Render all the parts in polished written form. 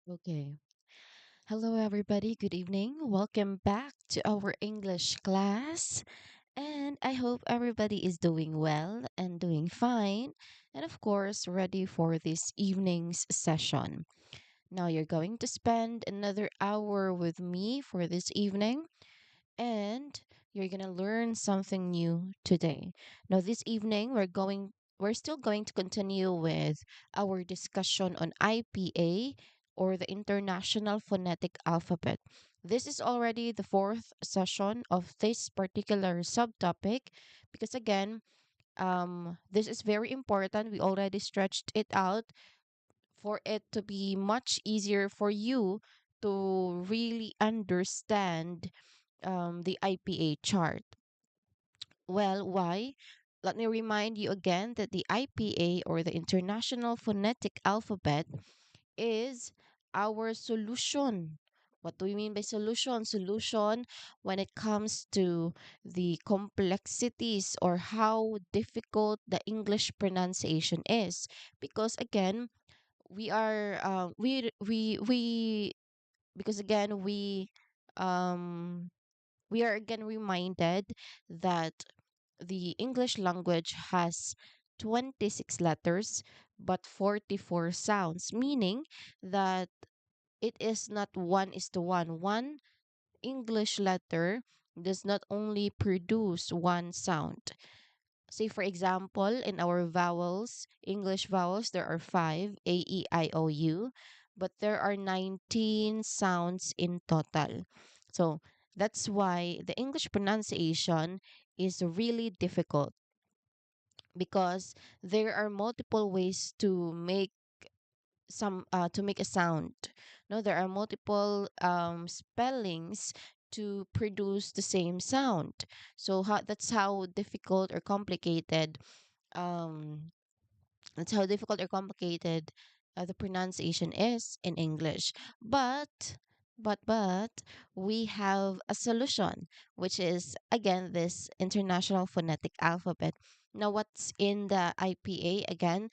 Okay. Hello, everybody. Good evening. Welcome back to our English class. And I hope everybody is doing well and doing fine. And of course, ready for this evening's session. Now, you're going to spend another hour with me for this evening and you're going to learn something new today. Now this evening we're still going to continue with our discussion on IPA or the International Phonetic Alphabet. This is already the fourth session of this particular subtopic because again, this is very important. We already stretched it out for it to be much easier for you to really understand the IPA chart. Well, why? Let me remind you again that the IPA or the International Phonetic Alphabet is our solution. What do we mean by solution? Solution when it comes to the complexities or how difficult the English pronunciation is. Because again, we are we because again we are again reminded that the English language has 26 letters but 44 sounds, meaning that it is not one is to one. One English letter does not only produce one sound. Say, for example, in our vowels, English vowels, there are five, A, E, I, O, U, but there are 19 sounds in total. So that's why the English pronunciation is really difficult because there are multiple ways to make a sound. No, there are multiple spellings to produce the same sound. So that's how difficult or complicated um the pronunciation is in English. But we have a solution, which is again this International Phonetic Alphabet. Now, what's in the IPA again?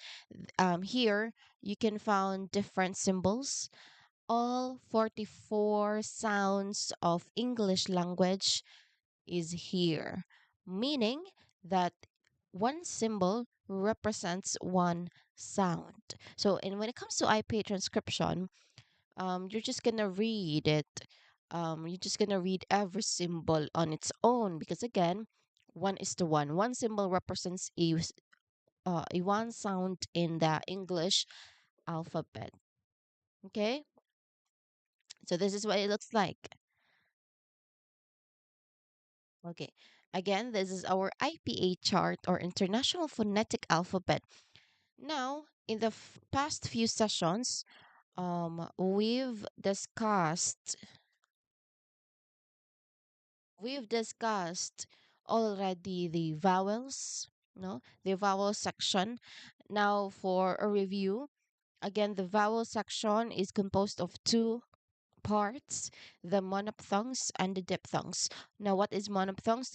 Here you can find different symbols. All 44 sounds of English language is here, meaning that one symbol represents one sound. So, and when it comes to IPA transcription, you're just gonna read it. You're just gonna read every symbol on its own because again, one is to one. One symbol represents a one sound in the English alphabet. Okay, so this is what it looks like. Okay, again, this is our IPA chart or International Phonetic Alphabet. Now, in the past few sessions, we've discussed already the vowels, no, the vowel section. Now, for a review, again, the vowel section is composed of two parts, the monophthongs and the diphthongs. Now, what is monophthongs?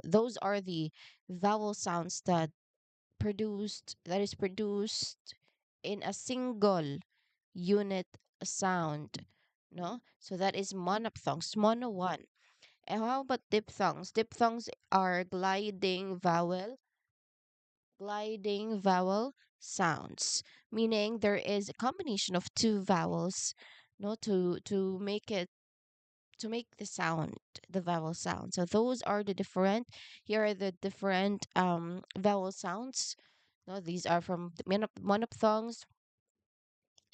Those are the vowel sounds that is produced in a single unit sound. No? So that is monophthongs, mono one. And how about diphthongs? Diphthongs are gliding vowel sounds, meaning there is a combination of two vowels, no, to make the vowel sound. So those are the different. Here are the different vowel sounds. No, these are from the monophthongs,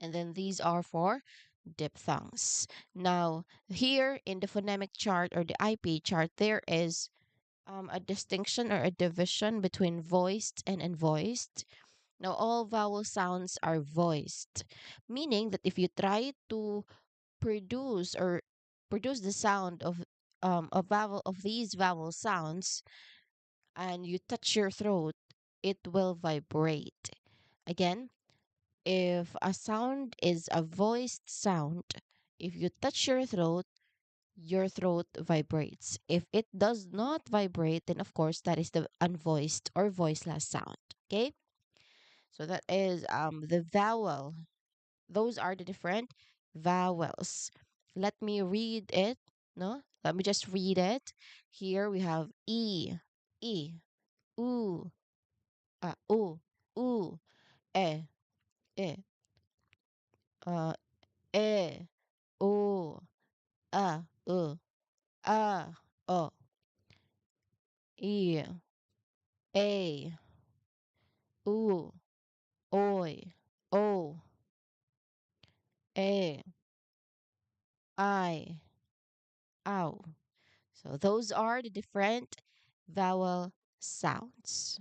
and then these are for diphthongs. Now, here in the phonemic chart or the IP chart, there is a distinction or a division between voiced and unvoiced. Now, all vowel sounds are voiced, meaning that if you try to produce or produce the sound of a vowel of these vowel sounds and you touch your throat, it will vibrate. Again, if a sound is a voiced sound, if you touch your throat vibrates. If it does not vibrate, then of course that is the unvoiced or voiceless sound. Okay? So that is Those are the different vowels. Let me read it. No, let me just read it. Here we have e, u, u, u, e, e, uh, e, o, u, o, e, a, u, oi, o, e, I, ow. So those are the different vowel sounds.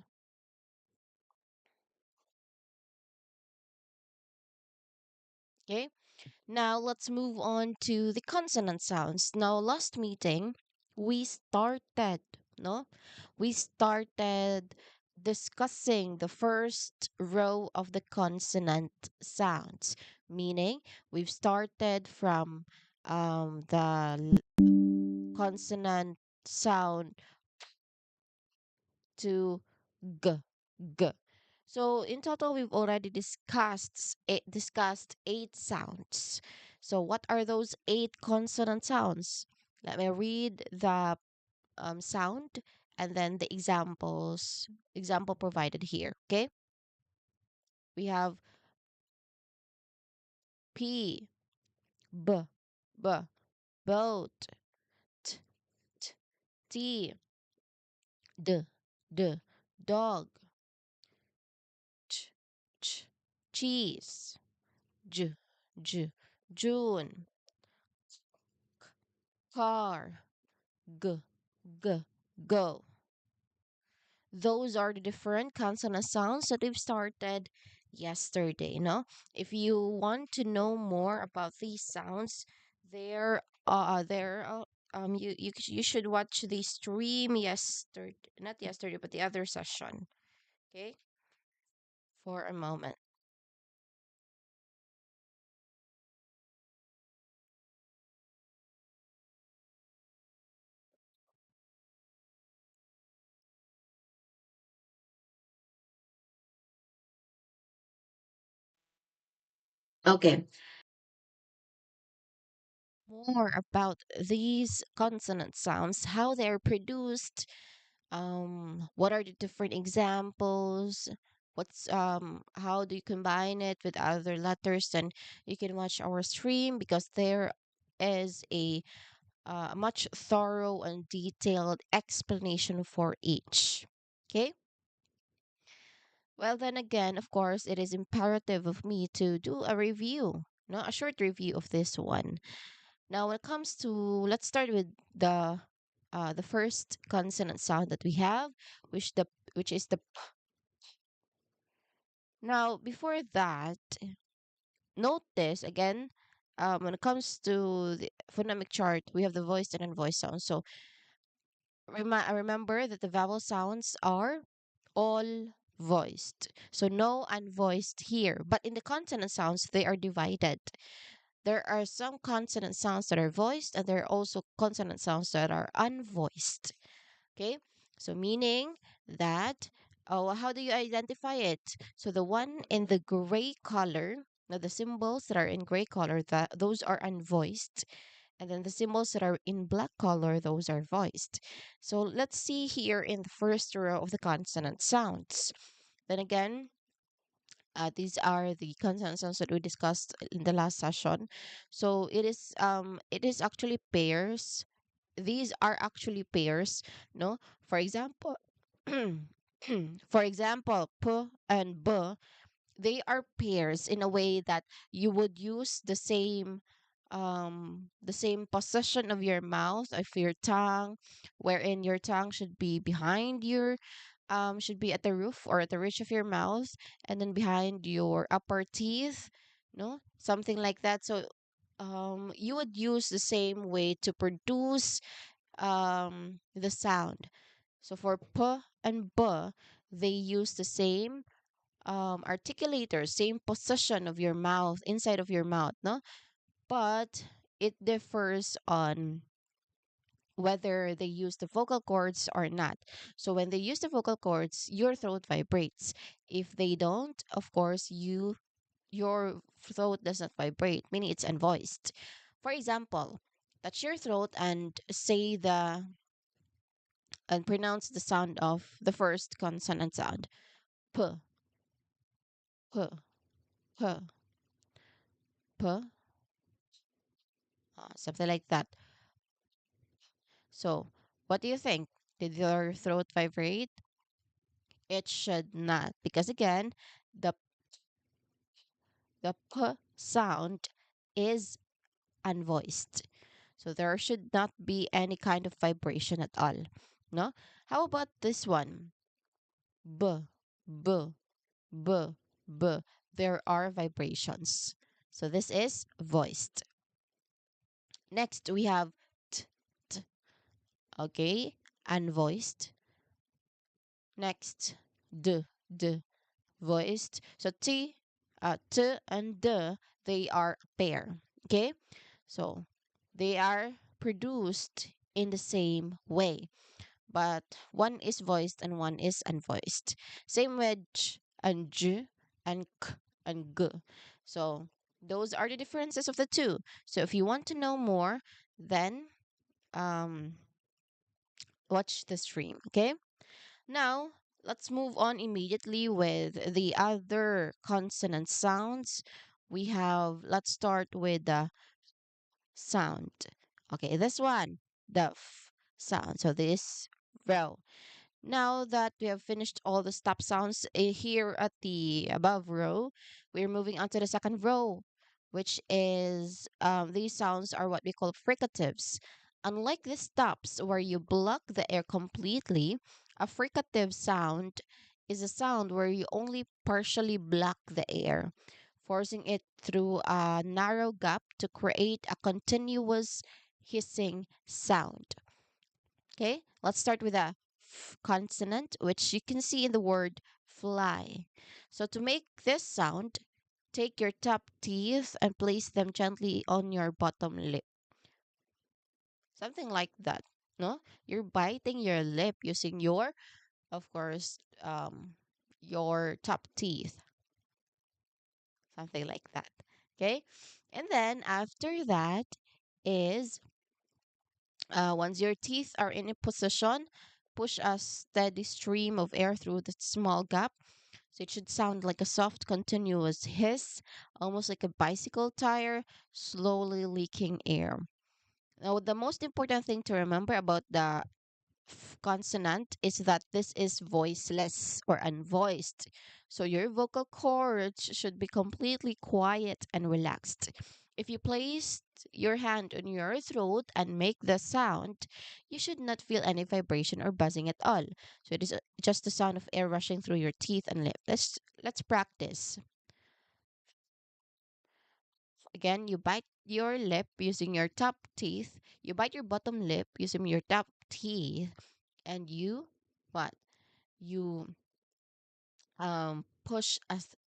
Okay. Now let's move on to the consonant sounds. Now last meeting we started, no? We started discussing the first row of the consonant sounds, meaning we've started from the consonant sound to g, g. So in total, we've already discussed 8 sounds. So what are those 8 consonant sounds? Let me read the sound and then the example provided here. Okay, we have p, b, b, boat, t, t, t, d, d, dog, ch, ch, cheese, j, j, June, car, g, g, go. Those are the different consonant sounds that we've started yesterday. No, if you want to know more about these sounds, there, you should watch the stream yesterday, not yesterday, but the other session. Okay, for a moment. Okay. More about these consonant sounds, how they're produced, what are the different examples, how do you combine it with other letters, then you can watch our stream because there is a much thorough and detailed explanation for each. Okay, well then again, of course, it is imperative of me to do a review, no, a short review of this one. Now, when it comes to, let's start with the first consonant sound that we have, which is the p. Now, before that, note this again. When it comes to the phonemic chart, we have the voiced and unvoiced sounds. So remember that the vowel sounds are all voiced. So no unvoiced here. But in the consonant sounds, they are divided. There are some consonant sounds that are voiced, and there are also consonant sounds that are unvoiced. Okay, so meaning that, oh, how do you identify it? So the one in the gray color, now the symbols that are in gray color, that those are unvoiced, and then the symbols that are in black color, those are voiced. So let's see here in the first row of the consonant sounds. Then again, these are the consonant sounds that we discussed in the last session. So it is actually pairs. These are actually pairs, no? For example, for example, p and b, they are pairs in a way that you would use the same position of your mouth, of your tongue, wherein your tongue should be behind your should be at the roof or at the ridge of your mouth, and then behind your upper teeth, no, something like that. So you would use the same way to produce the sound. So for p and b, they use the same articulator, same position of your mouth, inside of your mouth, no? But it differs on whether they use the vocal cords or not. So when they use the vocal cords, your throat vibrates. If they don't, of course, you your throat does not vibrate, meaning it's unvoiced. For example, touch your throat and say the and pronounce the sound of the first consonant sound. P, p, p, p, something like that. So, what do you think? Did your throat vibrate? It should not, because again, the the p sound is unvoiced. So there should not be any kind of vibration at all. No? How about this one? B, b, b, b. There are vibrations. So this is voiced. Next, we have t, t. Okay, unvoiced. Next, d, d, voiced. So t and d, they are a pair. Okay, so they are produced in the same way, but one is voiced and one is unvoiced. Same with ch and j and k and g. So those are the differences of the two. So if you want to know more, then um, watch the stream. Okay. Now let's move on immediately with the other consonant sounds. We have. Let's start with the sound. Okay, this one, the f sound. So this row. Now that we have finished all the stop sounds here at the above row, we're moving on to the second row, which is these sounds are what we call fricatives. Unlike the stops where you block the air completely, a fricative sound is a sound where you only partially block the air, forcing it through a narrow gap to create a continuous hissing sound. Okay, let's start with a f consonant, which you can see in the word fly. So to make this sound, take your top teeth and place them gently on your bottom lip. Something like that. No? You're biting your lip using your, of course, your top teeth. Something like that. Okay? And then after that is once your teeth are in a position, push a steady stream of air through the small gap. So it should sound like a soft, continuous hiss, almost like a bicycle tire slowly leaking air. Now, the most important thing to remember about the consonant is that this is voiceless or unvoiced. So your vocal cords should be completely quiet and relaxed. If you place your hand on your throat and make the sound, you should not feel any vibration or buzzing at all. So it is just the sound of air rushing through your teeth and lip. Let's practice. Again, you bite your lip using your top teeth. You bite your bottom lip using your top teeth, and you what? You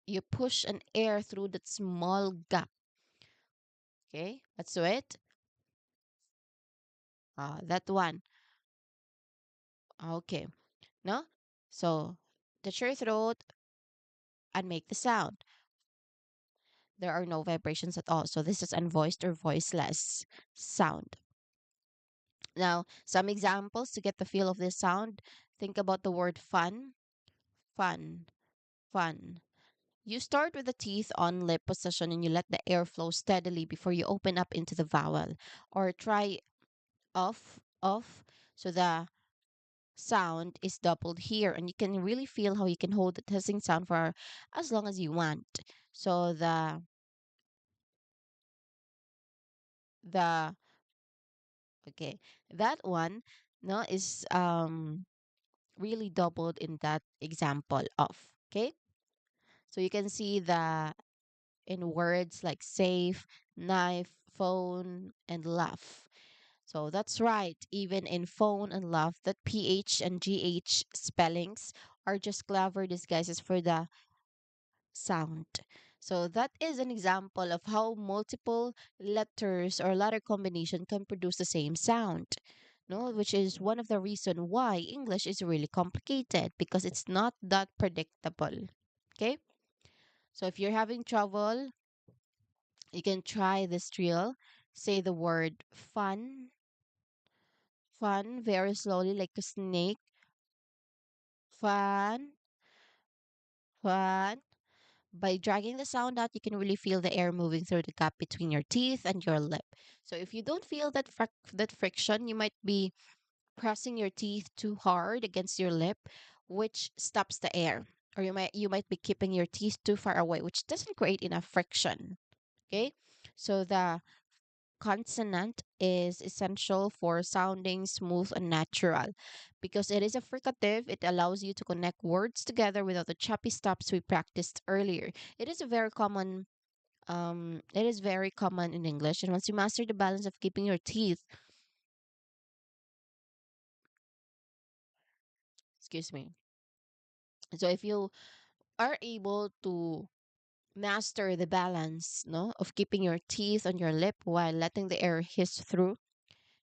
you push an air through that small gap. Okay, let's do it. That one. Okay, no. So touch your throat and make the sound. There are no vibrations at all. So this is unvoiced or voiceless sound. Now, some examples to get the feel of this sound. Think about the word fun, fun, fun. You start with the teeth on lip position and you let the air flow steadily before you open up into the vowel. Or try off. So the sound is doubled here. And you can really feel how you can hold the hissing sound for as long as you want. So the okay, that one no is really doubled in that example of. Okay? So you can see the in words like safe, knife, phone, and laugh. So that's right. Even in phone and laugh, that PH and GH spellings are just clever disguises for the sound. So that is an example of how multiple letters or letter combination can produce the same sound. No, which is one of the reason why English is really complicated because it's not that predictable. Okay? So if you're having trouble, you can try this drill. Say the word fun, fun very slowly like a snake. Fun, fun. By dragging the sound out, you can really feel the air moving through the gap between your teeth and your lip. So if you don't feel that friction, you might be pressing your teeth too hard against your lip, which stops the air. Or you might be keeping your teeth too far away, which doesn't create enough friction. Okay? So the consonant is essential for sounding smooth and natural. Because it is a fricative, it allows you to connect words together without the choppy stops we practiced earlier. It is very common in English, and once you master the balance of keeping your teeth, excuse me. So if you are able to master the balance, no, of keeping your teeth on your lip while letting the air hiss through,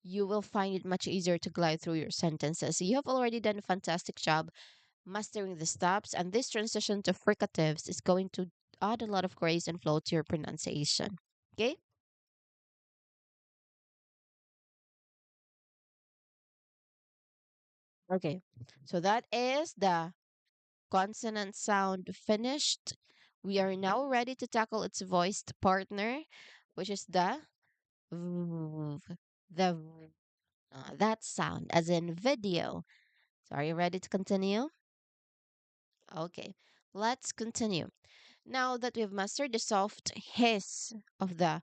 you will find it much easier to glide through your sentences. You have already done a fantastic job mastering the stops, and this transition to fricatives is going to add a lot of grace and flow to your pronunciation. Okay? Okay. So that is the consonant sound finished. We are now ready to tackle its voiced partner, which is the v. The that sound, as in video. So are you ready to continue? Okay, let's continue. Now that we've mastered the soft hiss of the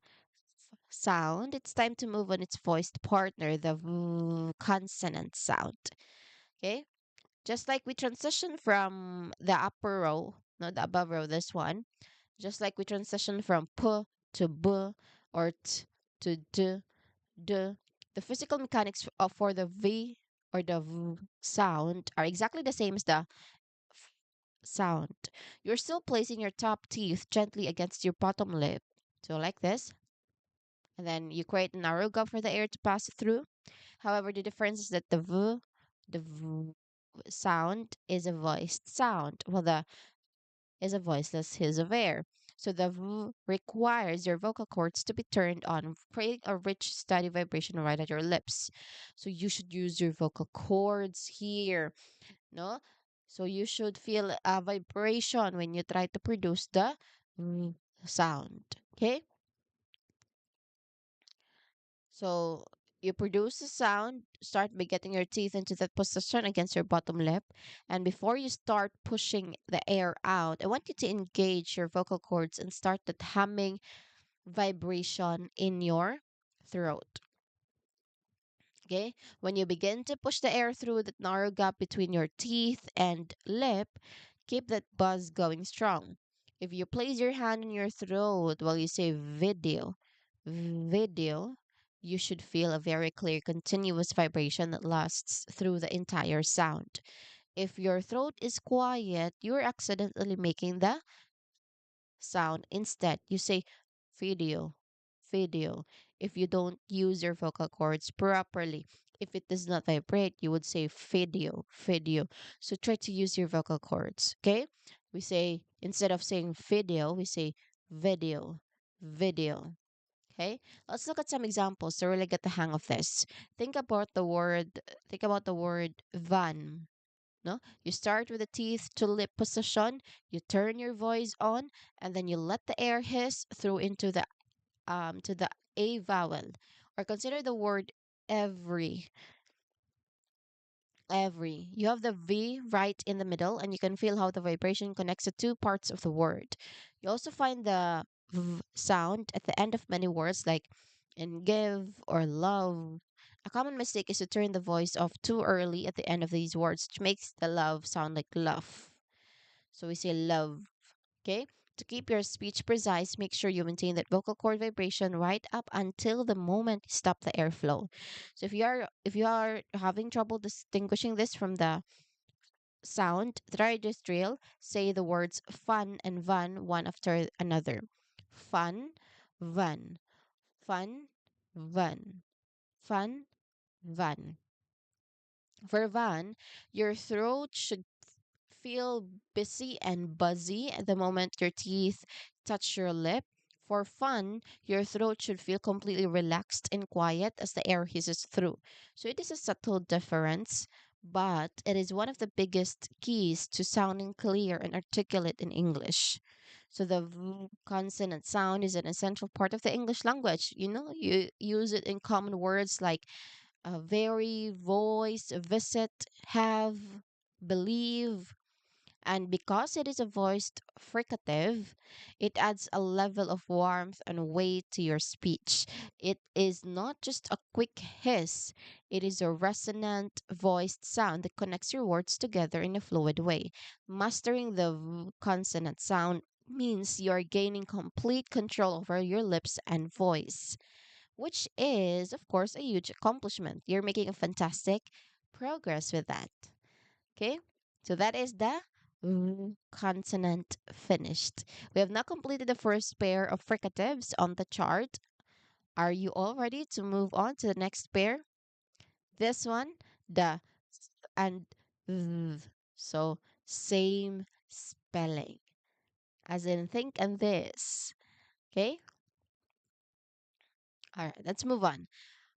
sound, it's time to move on its voiced partner, the consonant sound. Okay, just like we transition from the upper row, no, the above row, this one, just like we transition from p to b or t to d, d, the physical mechanics for the v or the v sound are exactly the same as the f sound. You're still placing your top teeth gently against your bottom lip. So like this. And then you create a narrow gap for the air to pass through. However, the difference is that the v sound is a voiced sound, while the is a voiceless hiss of air. So the v requires your vocal cords to be turned on, creating a rich, steady vibration right at your lips. So you should use your vocal cords here, no? So you should feel a vibration when you try to produce the v sound. Okay? So you produce the sound, start by getting your teeth into that position against your bottom lip. And before you start pushing the air out, I want you to engage your vocal cords and start that humming vibration in your throat. Okay? When you begin to push the air through that narrow gap between your teeth and lip, keep that buzz going strong. If you place your hand on your throat while you say video, you should feel a very clear, continuous vibration that lasts through the entire sound. If your throat is quiet, you're accidentally making the sound. Instead, you say video, video. If you don't use your vocal cords properly, if it does not vibrate, you would say video, video. So try to use your vocal cords, okay? We say, instead of saying video, we say video, video. Okay, let's look at some examples to really get the hang of this. Think about the word van. No, you start with the teeth to lip position, you turn your voice on, and then you let the air hiss through into the to the a vowel. Or consider the word every. Every. You have the V right in the middle, and you can feel how the vibration connects the two parts of the word. You also find the V sound at the end of many words like in give or love. A common mistake is to turn the voice off too early at the end of these words, which makes the love sound like love. So we say love. Okay? To keep your speech precise, make sure you maintain that vocal cord vibration right up until the moment you stop the airflow. So if you are having trouble distinguishing this from the sound, try this drill. Say the words fun and van one after another. Fun, van, fun, van, fun, van. For van, your throat should feel busy and buzzy the moment your teeth touch your lip. For fun, your throat should feel completely relaxed and quiet as the air hisses through. So it is a subtle difference, but it is one of the biggest keys to sounding clear and articulate in English. So the consonant sound is an essential part of the English language. You know, you use it in common words like very, voice, visit, have, believe, and because it is a voiced fricative, it adds a level of warmth and weight to your speech. It is not just a quick hiss, it is a resonant, voiced sound that connects your words together in a fluid way. Mastering the consonant sound means you are gaining complete control over your lips and voice, which is, of course, a huge accomplishment. You're making a fantastic progress with that. Okay, so that is the consonant finished. We have now completed the first pair of fricatives on the chart. Are you all ready to move on to the next pair? This one, the and th. So same spelling, as in think and this. Okay, all right, let's move on.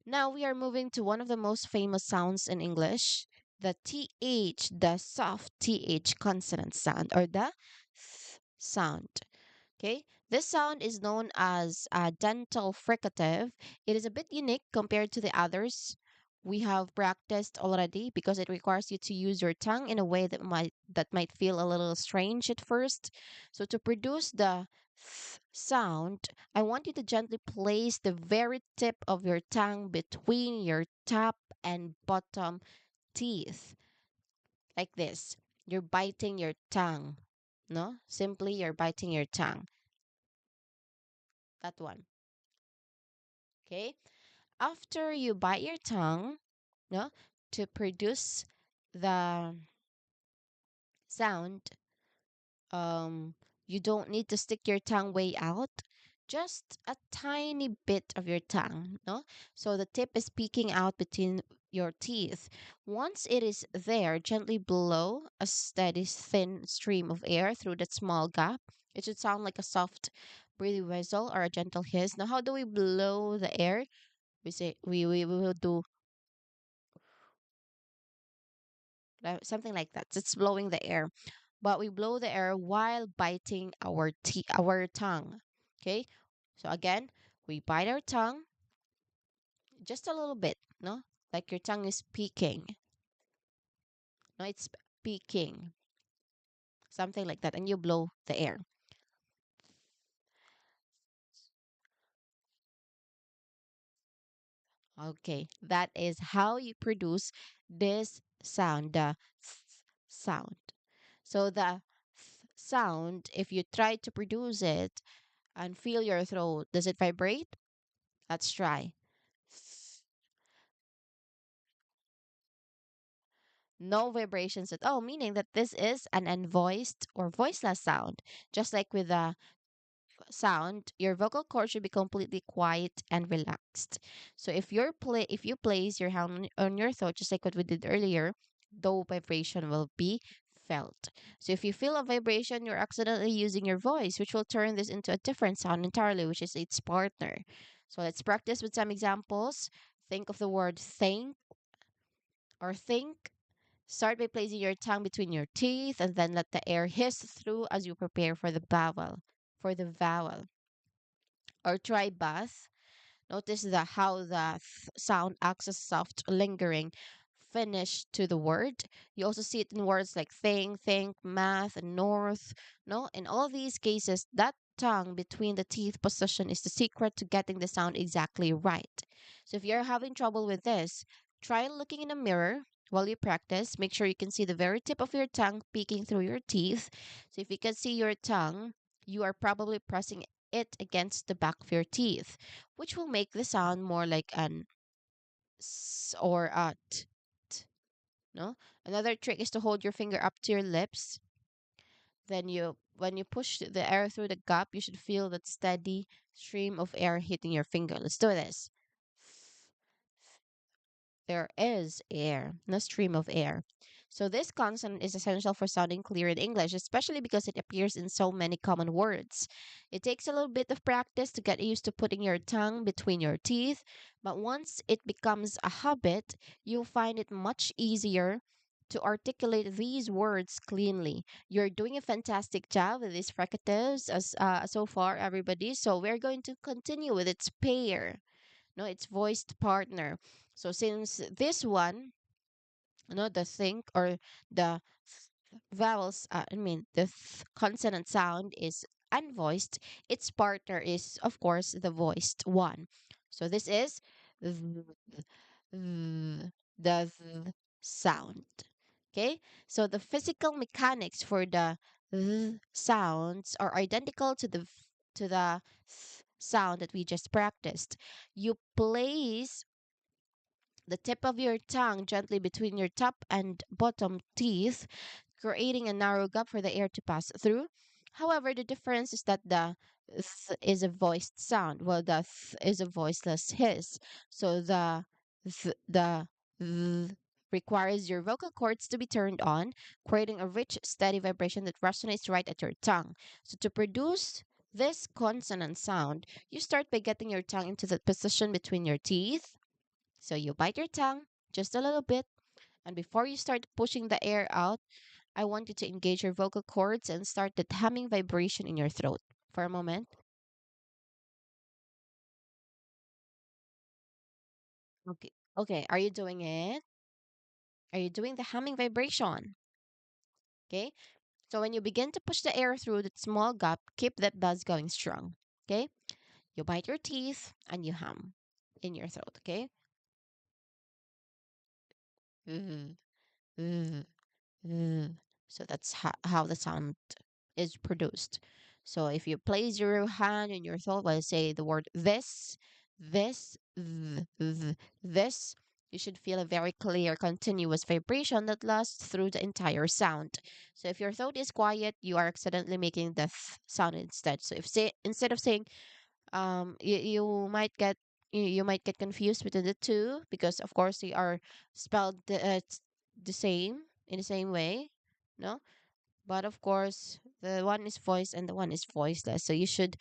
Now we are moving to one of the most famous sounds in English, the TH, the soft TH consonant sound, or the th sound. Okay, this sound is known as a dental fricative. It is a bit unique compared to the others we have practiced already because it requires you to use your tongue in a way that might feel a little strange at first. So to produce the sound, I want you to gently place the very tip of your tongue between your top and bottom teeth, like this. You're biting your tongue. No, simply you're biting your tongue. That one. Okay. After you bite your tongue, no, to produce the sound, um, you don't need to stick your tongue way out. Just a tiny bit of your tongue, no? So the tip is peeking out between your teeth. Once it is there, gently blow a steady, thin stream of air through that small gap. It should sound like a soft, breathy whistle or a gentle hiss. Now, how do we blow the air? We say we will do something like that. It's blowing the air, but we blow the air while biting our tongue. Okay, so again, we bite our tongue just a little bit, no, like your tongue is peeking. No, it's peeking, something like that, and you blow the air. Okay, that is how you produce this sound, the sound. So the sound, if you try to produce it and feel your throat, does it vibrate? Let's try. No vibrations at all, meaning that this is an unvoiced or voiceless sound. Just like with the sound, your vocal cord should be completely quiet and relaxed. So if you place your hand on your throat, just like what we did earlier, no vibration will be felt. So if you feel a vibration, you're accidentally using your voice, which will turn this into a different sound entirely, which is its partner. So let's practice with some examples. Think of the word think or think. Start by placing your tongue between your teeth and then let the air hiss through as you prepare for the vowel. For the vowel. Or try bath. Notice how the sound acts as soft, lingering finish to the word. You also see it in words like thing, think, math, and north. No, in all these cases, that tongue between the teeth position is the secret to getting the sound exactly right. So if you're having trouble with this, try looking in a mirror while you practice. Make sure you can see the very tip of your tongue peeking through your teeth. So if you can see your tongue, you are probably pressing it against the back of your teeth, which will make the sound more like an s or a t. T. No? Another trick is to hold your finger up to your lips. Then when you push the air through the gap, you should feel that steady stream of air hitting your finger. Let's do this. There is air, no stream of air. So this consonant is essential for sounding clear in English, especially because it appears in so many common words. It takes a little bit of practice to get used to putting your tongue between your teeth, but once it becomes a habit, you'll find it much easier to articulate these words cleanly. You're doing a fantastic job with these fricatives as so far, everybody. So we're going to continue with its pair, no, its voiced partner. So since this one, the think or the vowels, the consonant sound is unvoiced, its partner is, of course, the voiced one. So this is th- the sound. Okay, so the physical mechanics for the sounds are identical to the sound that we just practiced. You place the tip of your tongue gently between your top and bottom teeth, creating a narrow gap for the air to pass through. However, the difference is that the is a voiced sound, while the is a voiceless hiss. So the th requires your vocal cords to be turned on, creating a rich, steady vibration that resonates right at your tongue. So to produce this consonant sound, you start by getting your tongue into the position between your teeth. So you bite your tongue just a little bit, and before you start pushing the air out, I want you to engage your vocal cords and start that humming vibration in your throat. For a moment. Okay. Okay. Are you doing it? Are you doing the humming vibration? Okay. So when you begin to push the air through that small gap, keep that buzz going strong. Okay. You bite your teeth and you hum in your throat. Okay. Mm, mm, mm. So that's how the sound is produced. So if you place your hand in your throat while say the word this, you should feel a very clear, continuous vibration that lasts through the entire sound. So if your throat is quiet, you are accidentally making the sound instead. So if say instead of saying you might get you might get confused between the two because of course they are spelled the same in the same way, no, but of course, the one is voiced and the one is voiceless. So you should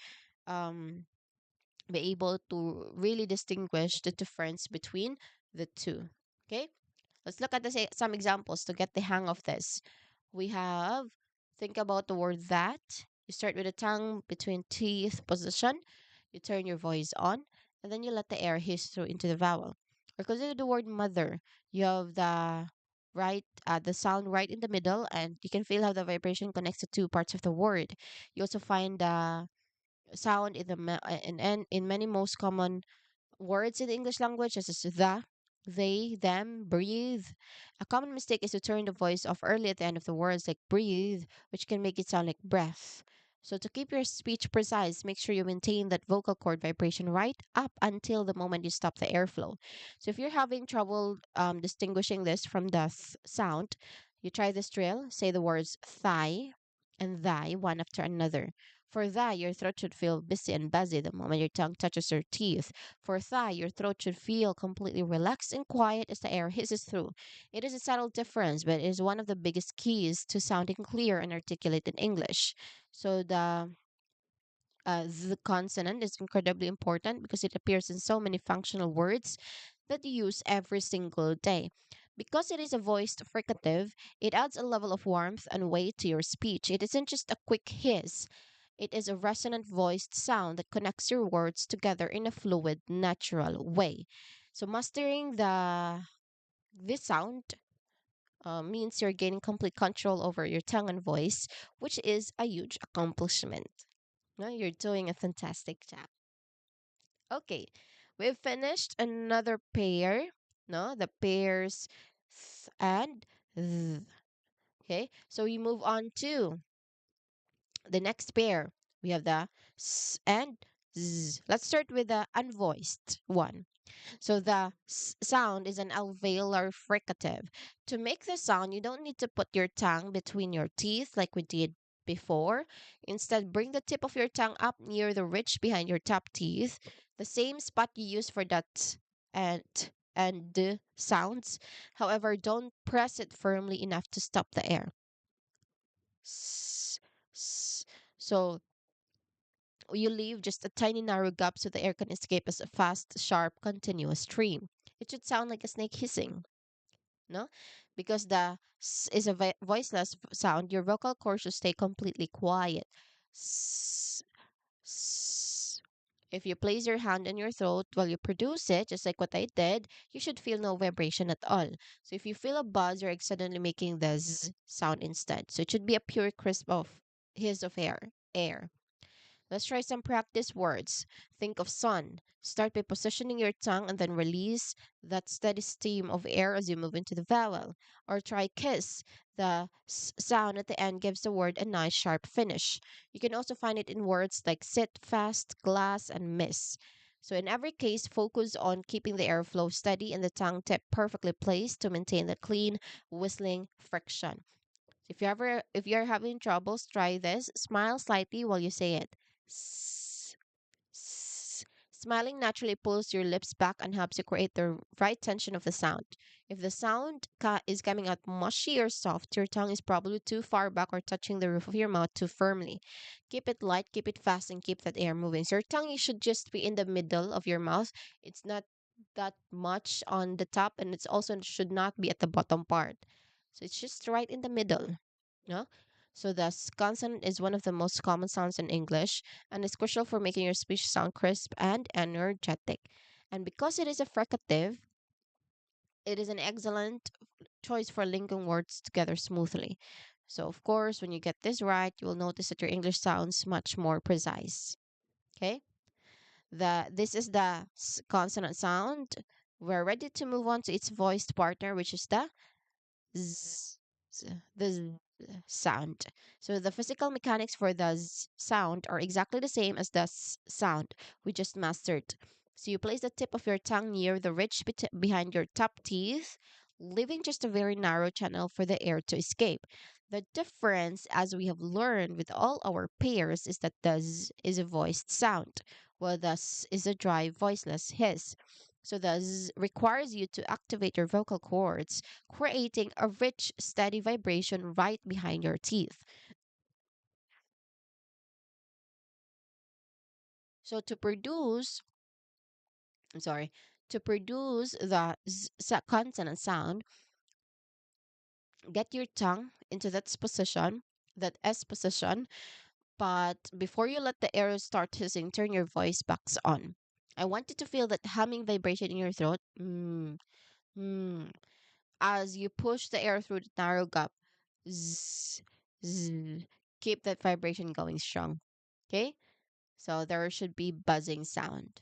um, be able to really distinguish the difference between the two. Okay, let's look at some examples to get the hang of this. We have, think about the word that. You start with the tongue between teeth position. You turn your voice on, and then you let the air hiss through into the vowel. Or consider the word mother. You have the sound right in the middle, and you can feel how the vibration connects the two parts of the word. You also find the sound in in many most common words in the English language, such as the, they, them, breathe. A common mistake is to turn the voice off early at the end of the words, like breathe, which can make it sound like breath. So, to keep your speech precise, make sure you maintain that vocal cord vibration right up until the moment you stop the airflow. So, if you're having trouble distinguishing this from the sound, you try this drill. Say the words thigh and thy one after another. For thy, your throat should feel busy and buzzy the moment your tongue touches your teeth. For thigh, your throat should feel completely relaxed and quiet as the air hisses through. It is a subtle difference, but it is one of the biggest keys to sounding clear and articulate in English. So the consonant is incredibly important because it appears in so many functional words that you use every single day. Because it is a voiced fricative, it adds a level of warmth and weight to your speech. It isn't just a quick hiss, it is a resonant voiced sound that connects your words together in a fluid, natural way. So mastering the this sound means you're gaining complete control over your tongue and voice, which is a huge accomplishment. No, you're doing a fantastic job. Okay, we've finished another pair. No, the pairs and th. Okay, so we move on to the next pair. We have the s and z. Let's start with the unvoiced one. So the sound is an alveolar fricative. To make the sound, you don't need to put your tongue between your teeth like we did before. Instead, bring the tip of your tongue up near the ridge behind your top teeth, the same spot you use for that and and D sounds. However, don't press it firmly enough to stop the air. S, s. So you leave just a tiny narrow gap so the air can escape as a fast, sharp, continuous stream. It should sound like a snake hissing, no? Because the s is a voiceless sound, your vocal cords should stay completely quiet. S, s. If you place your hand on your throat while you produce it, just like what I did, you should feel no vibration at all. So if you feel a buzz, you're accidentally making the z sound instead. So it should be a pure crisp of hiss of air. Let's try some practice words. Think of sun. Start by positioning your tongue and then release that steady stream of air as you move into the vowel. Or try kiss. The sound at the end gives the word a nice sharp finish. You can also find it in words like sit, fast, glass, and miss. So in every case, focus on keeping the airflow steady and the tongue tip perfectly placed to maintain the clean whistling friction. If you're having troubles, try this. Smile slightly while you say it. S- Smiling naturally pulls your lips back and helps you create the right tension of the sound. If the sound is coming out mushy or soft, your tongue is probably too far back or touching the roof of your mouth too firmly. Keep it light, keep it fast, and keep that air moving. So your tongue should just be in the middle of your mouth. It's not that much on the top, and it's also should not be at the bottom part. So it's just right in the middle. No? So the consonant is one of the most common sounds in English and is crucial for making your speech sound crisp and energetic. And because it is a fricative, it is an excellent choice for linking words together smoothly. So of course, when you get this right, you will notice that your English sounds much more precise. Okay? This is the consonant sound. We're ready to move on to its voiced partner, which is the z, the sound. So the physical mechanics for the sound are exactly the same as the sound we just mastered. So you place the tip of your tongue near the ridge behind your top teeth, leaving just a very narrow channel for the air to escape. The difference, as we have learned with all our pairs, is that the z is a voiced sound, while the s is a dry, voiceless hiss. So the z requires you to activate your vocal cords, creating a rich, steady vibration right behind your teeth. So I'm sorry, to produce the consonant sound, get your tongue into that S position, but before you let the air start hissing, turn your voice box on. I want you to feel that humming vibration in your throat. As you push the air through the narrow gap. Zzz, zzz. Keep that vibration going strong. Okay? So there should be buzzing sound.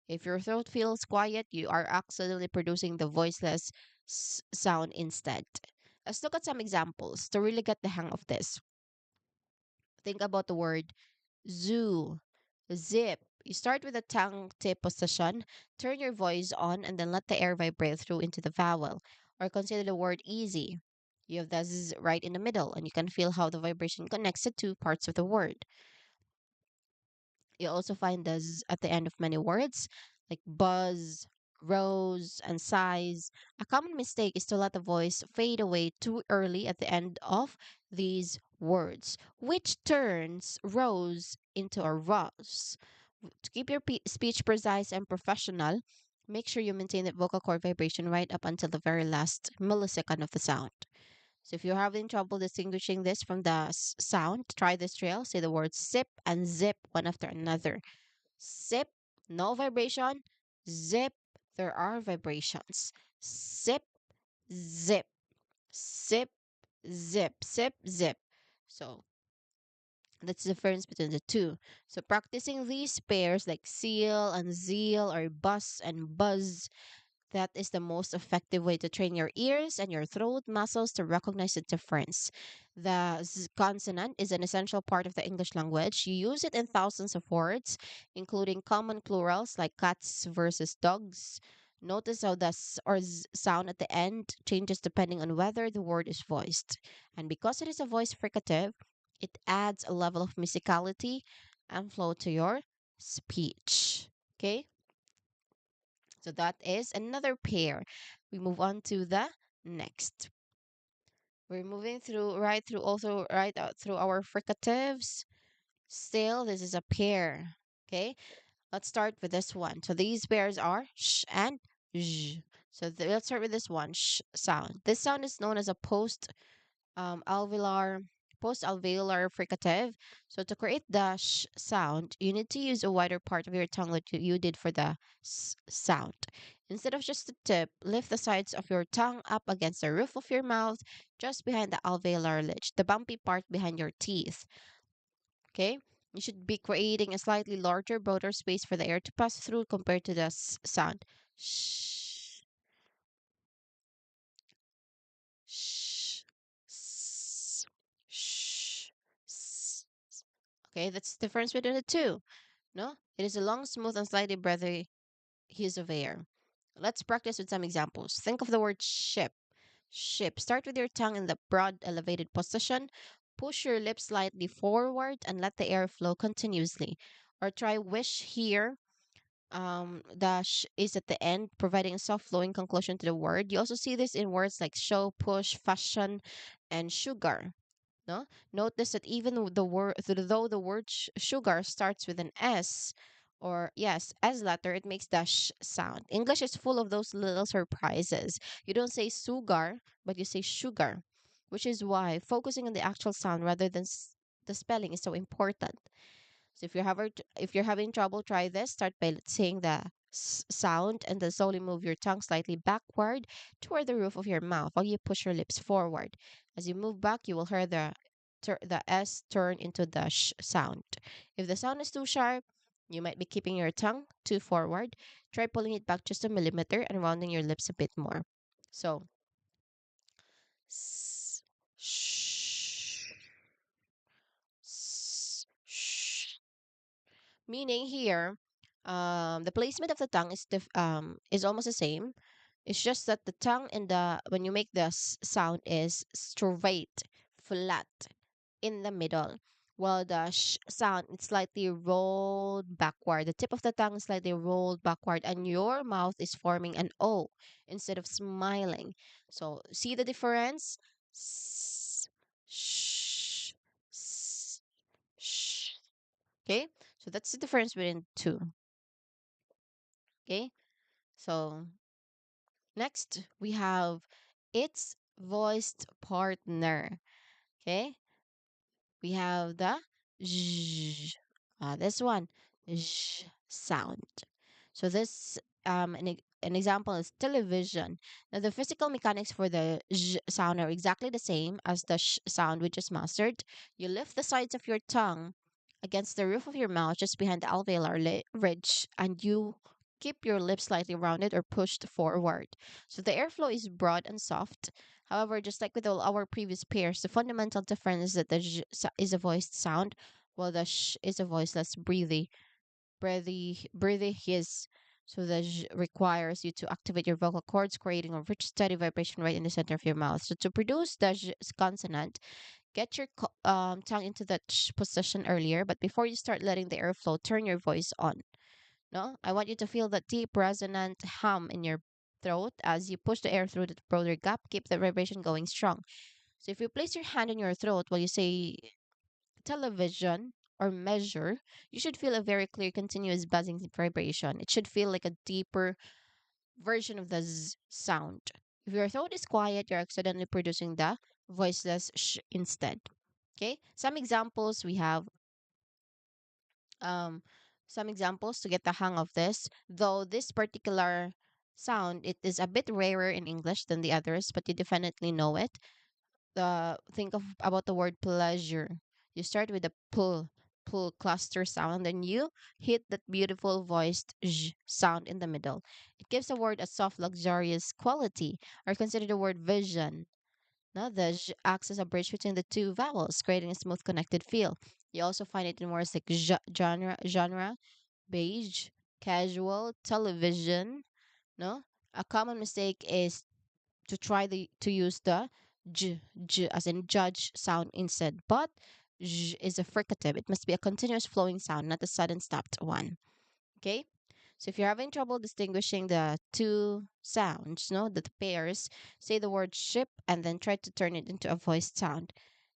If your throat feels quiet, you are accidentally producing the voiceless sound instead. Let's look at some examples to really get the hang of this. Think about the word zoo, zip. You start with the tongue tip position, turn your voice on, and then let the air vibrate through into the vowel. Or consider the word easy. You have the z right in the middle, and you can feel how the vibration connects the two parts of the word. You also find the z at the end of many words, like buzz, rose, and sighs. A common mistake is to let the voice fade away too early at the end of these words, which turns rose into a rose. To keep your speech precise and professional, make sure you maintain that vocal cord vibration right up until the very last millisecond of the sound. So if you're having trouble distinguishing this from the sound, try this drill. Say the words sip and zip one after another. Sip, no vibration. Zip, there are vibrations. Sip, zip, sip, zip, sip, zip. So that's the difference between the two. So practicing these pairs like seal and zeal or bus and buzz, that is the most effective way to train your ears and your throat muscles to recognize the difference. The consonant is an essential part of the English language. You use it in thousands of words, including common plurals like cats versus dogs. Notice how the sound at the end changes depending on whether the word is voiced. And because it is a voice fricative, it adds a level of musicality and flow to your speech. Okay? So that is another pair. We move on to the next. We're moving through right through also right out through our fricatives. Still, this is a pair. Okay, let's start with this one. So these pairs are sh and zh. So let's start with this one, sh sound. This sound is known as a alveolar post-alveolar fricative. So to create the sh sound, you need to use a wider part of your tongue like you did for the s sound. Instead of just the tip, lift the sides of your tongue up against the roof of your mouth, just behind the alveolar ridge, the bumpy part behind your teeth. Okay? You should be creating a slightly larger, broader space for the air to pass through compared to the sound. Shh, shh, s, shh, s. Okay, that's the difference between the two. No, it is a long, smooth, and slightly breathy use of air. Let's practice with some examples. Think of the word ship. Ship. Start with your tongue in the broad, elevated position. Push your lips slightly forward and let the air flow continuously. Or try wish here. The sh is at the end, providing a soft flowing conclusion to the word. You also see this in words like show, push, fashion, and sugar. No? Notice that even though the word sugar starts with an S or yes, S letter, it makes the sh sound. English is full of those little surprises. You don't say sugar, but you say sugar, which is why focusing on the actual sound rather than the spelling is so important. So if you're having trouble, try this. Start by saying the sound and then slowly move your tongue slightly backward toward the roof of your mouth while you push your lips forward. As you move back, you will hear the S turn into the sh sound. If the sound is too sharp, you might be keeping your tongue too forward. Try pulling it back just a millimeter and rounding your lips a bit more. So, s, sh, sh. Meaning here, the placement of the tongue is almost the same. It's just that the tongue and the when you make the sound is straight, flat in the middle, while the sh sound is slightly rolled backward. The tip of the tongue is slightly rolled backward, and your mouth is forming an O instead of smiling. So see the difference? S, sh, s, sh. Okay, so that's the difference between two. Okay, so next we have its voiced partner. Okay, we have the zh, this one, zh sound. So this an example is television. Now the physical mechanics for the zh sound are exactly the same as the sh sound we just mastered. You lift the sides of your tongue against the roof of your mouth just behind the alveolar ridge and you keep your lips slightly rounded or pushed forward. So the airflow is broad and soft. However, just like with all our previous pairs, the fundamental difference is that the j is a voiced sound, while the sh is a voiceless, breathy hiss. So the j requires you to activate your vocal cords, creating a rich, steady vibration right in the center of your mouth. So to produce the j consonant, get your tongue into that sh position earlier, but before you start letting the airflow, turn your voice on. No, I want you to feel that deep, resonant hum in your throat as you push the air through the broader gap. Keep the vibration going strong. So if you place your hand on your throat while you say television or measure, you should feel a very clear, continuous buzzing vibration. It should feel like a deeper version of the z sound. If your throat is quiet, you're accidentally producing the voiceless sh instead. Okay, um some examples to get the hang of this. Though this particular sound it is a bit rarer in English than the others, but you definitely know it. Think of about the word pleasure. You start with a pull cluster sound, and you hit that beautiful voiced zh sound in the middle. It gives the word a soft, luxurious quality. Or consider the word vision. Now, the j acts as a bridge between the two vowels, creating a smooth connected feel. You also find it in words like genre, beige, casual, television. No, a common mistake is to try to use the j as in judge sound instead, but j is a fricative. It must be a continuous flowing sound, not a sudden stopped one. Okay, So if you're having trouble distinguishing the two sounds, no, the pairs, say the word ship and then try to turn it into a voiced sound.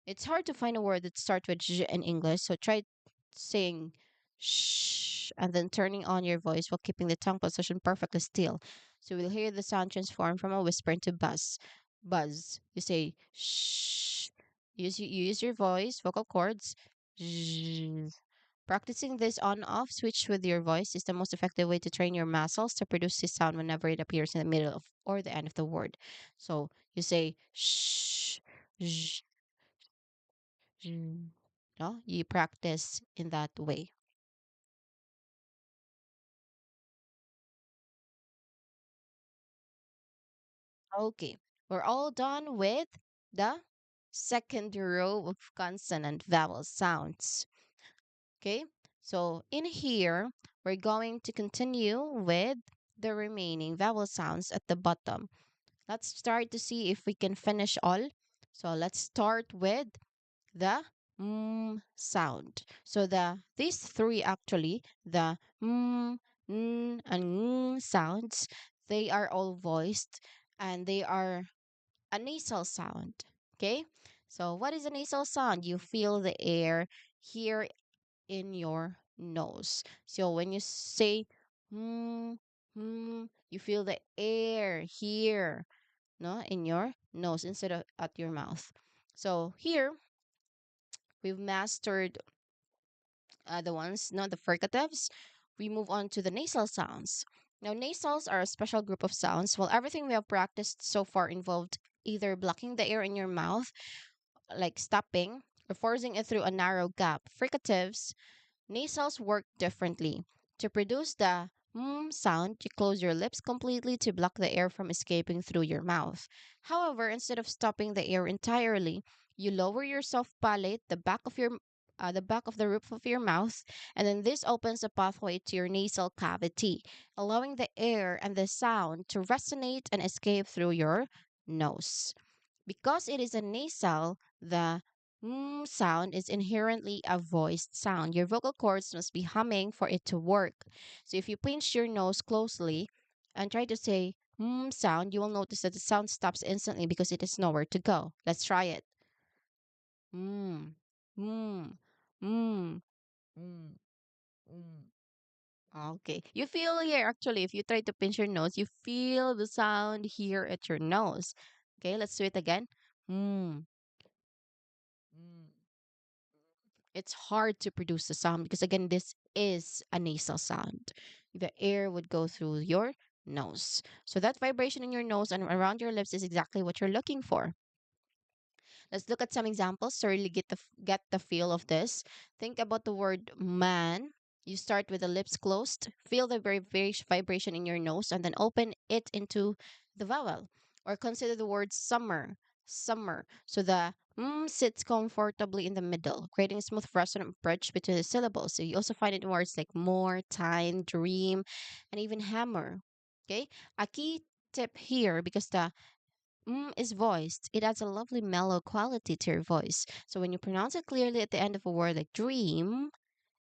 It's hard to find a word that starts with j in English, so try saying shh and then turning on your voice while keeping the tongue position perfectly still. So we'll hear the sound transform from a whisper into buzz. Buzz. You say shh. You use your voice, vocal cords. Zh. Practicing this on-off switch with your voice is the most effective way to train your muscles to produce this sound whenever it appears in the middle of or the end of the word. So you say shh, zh, zh. No, you practice in that way. Okay, we're all done with the second row of consonant vowel sounds. Okay, so in here, we're going to continue with the remaining vowel sounds at the bottom. Let's start to see if we can finish all. So let's start with the sound. So these three actually, the and sounds, they are all voiced and they are a nasal sound. Okay? So what is a nasal sound? You feel the air here in your nose. So when you say you feel the air here, no, in your nose instead of at your mouth. So here we've mastered the ones, not the fricatives. We move on to the nasal sounds. Now, nasals are a special group of sounds. While everything we have practiced so far involved either blocking the air in your mouth, like stopping, or forcing it through a narrow gap, fricatives nasals work differently. To produce the sound, you close your lips completely to block the air from escaping through your mouth. However, instead of stopping the air entirely, you lower your soft palate, the back of the roof of your mouth, and then this opens a pathway to your nasal cavity, allowing the air and the sound to resonate and escape through your nose. Because it is a nasal, the sound is inherently a voiced sound. Your vocal cords must be humming for it to work. So if you pinch your nose closely and try to say sound, you will notice that the sound stops instantly because it has nowhere to go. Let's try it. Mm, mm, mm, mm, mm. Okay. You feel here, actually, if you try to pinch your nose, you feel the sound here at your nose. Okay, let's do it again. Mm. Mm. It's hard to produce the sound because, again, this is a nasal sound. The air would go through your nose. So that vibration in your nose and around your lips is exactly what you're looking for. Let's look at some examples to really get the feel of this. Think about the word man. You start with the lips closed, feel the vibration in your nose, and then open it into the vowel. Or consider the word summer. Summer. So the sits comfortably in the middle, creating a smooth resonant bridge between the syllables. So you also find it in words like more, time, dream, and even hammer. Okay. A key tip here, because the is voiced, it adds a lovely mellow quality to your voice. So when you pronounce it clearly at the end of a word like dream,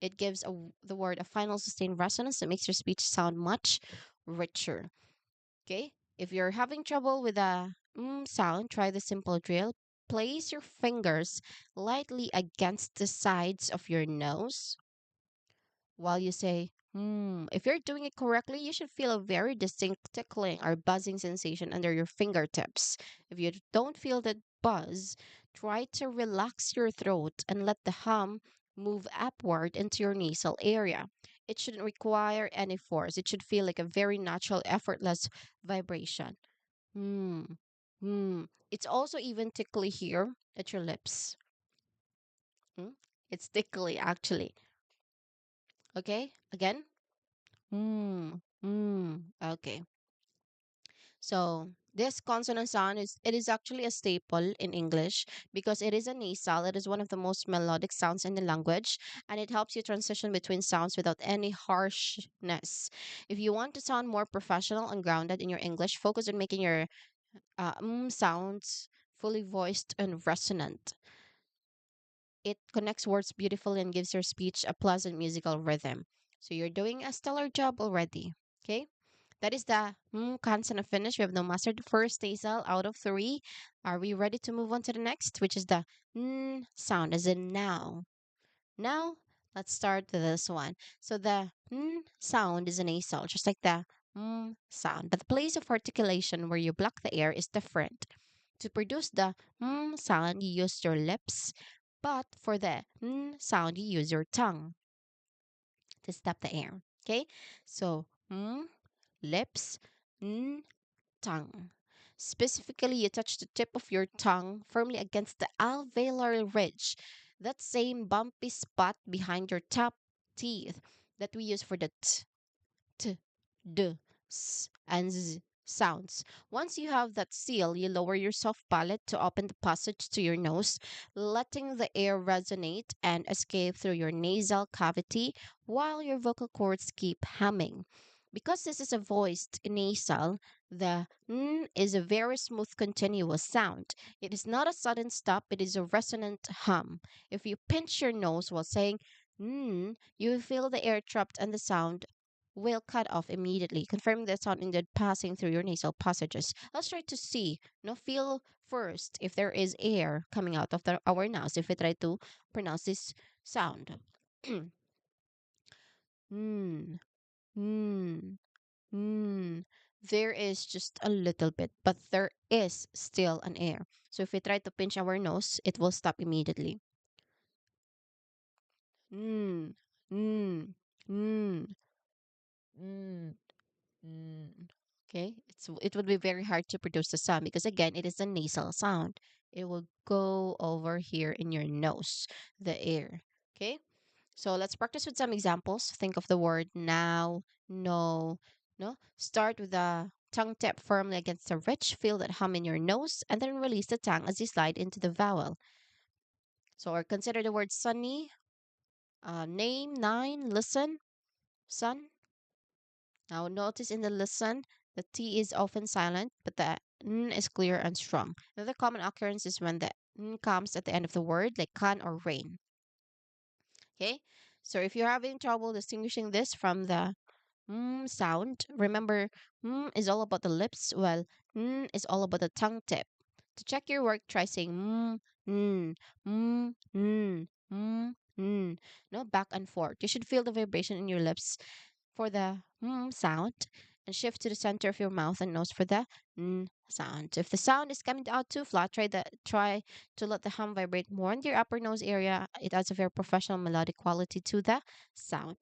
it gives the word a final sustained resonance that makes your speech sound much richer. Okay? If you're having trouble with a sound, try the simple drill. Place your fingers lightly against the sides of your nose while you say, If you're doing it correctly, you should feel a very distinct tickling or buzzing sensation under your fingertips. If you don't feel that buzz, try to relax your throat and let the hum move upward into your nasal area. It shouldn't require any force. It should feel like a very natural, effortless vibration. Hmm. Hmm. It's also even tickly here at your lips. Hmm? It's tickly, actually. Okay? Again. Okay. So this consonant sound is actually a staple in English because it is a nasal. It is one of the most melodic sounds in the language, and it helps you transition between sounds without any harshness. If you want to sound more professional and grounded in your English, focus on making your sounds fully voiced and resonant. It connects words beautifully and gives your speech a pleasant musical rhythm. So you're doing a stellar job already. Okay? That is the consonant finish. We have now mastered the first nasal out of three. Are we ready to move on to the next, which is the n sound, as in now? Now, let's start with this one. So the sound is a nasal, just like the sound. But the place of articulation where you block the air is different. To produce the sound, you use your lips, but for the sound, you use your tongue to stop the air. Okay? So, lips, mm, tongue. Specifically, you touch the tip of your tongue firmly against the alveolar ridge, that same bumpy spot behind your top teeth that we use for the t, d, s, and z sounds. Once you have that seal, you lower your soft palate to open the passage to your nose, letting the air resonate and escape through your nasal cavity while your vocal cords keep humming. Because this is a voiced nasal, the n is a very smooth, continuous sound. It is not a sudden stop, it is a resonant hum. If you pinch your nose while saying you will feel the air trapped and the sound will cut off immediately, confirming the sound indeed passing through your nasal passages. Let's try to see, feel first if there is air coming out of our nose if we try to pronounce this sound. mm, mm, mm. There is just a little bit, but there is still an air. So if we try to pinch our nose, it will stop immediately. Mm, mm, mm, mm. Mm. Okay, it would be very hard to produce the sound because again, it is a nasal sound. It will go over here in your nose, the air. Okay, so let's practice with some examples. Think of the word now, no, no. Start with the tongue tip firmly against the ridge. Feel that hum in your nose, and then release the tongue as you slide into the vowel. So, or consider the word sunny. Name, nine, listen, sun. Now notice in the listen, the T is often silent, but the N is clear and strong. Another common occurrence is when the N comes at the end of the word, like can or rain. Okay? So if you're having trouble distinguishing this from the sound, remember is all about the lips, while is all about the tongue tip. To check your work, try saying mm, mm, mm, mm. No, back and forth. You should feel the vibration in your lips for the sound and shift to the center of your mouth and nose for the sound. If the sound is coming out too flat, try to let the hum vibrate more in your upper nose area. It adds a very professional melodic quality to the sound.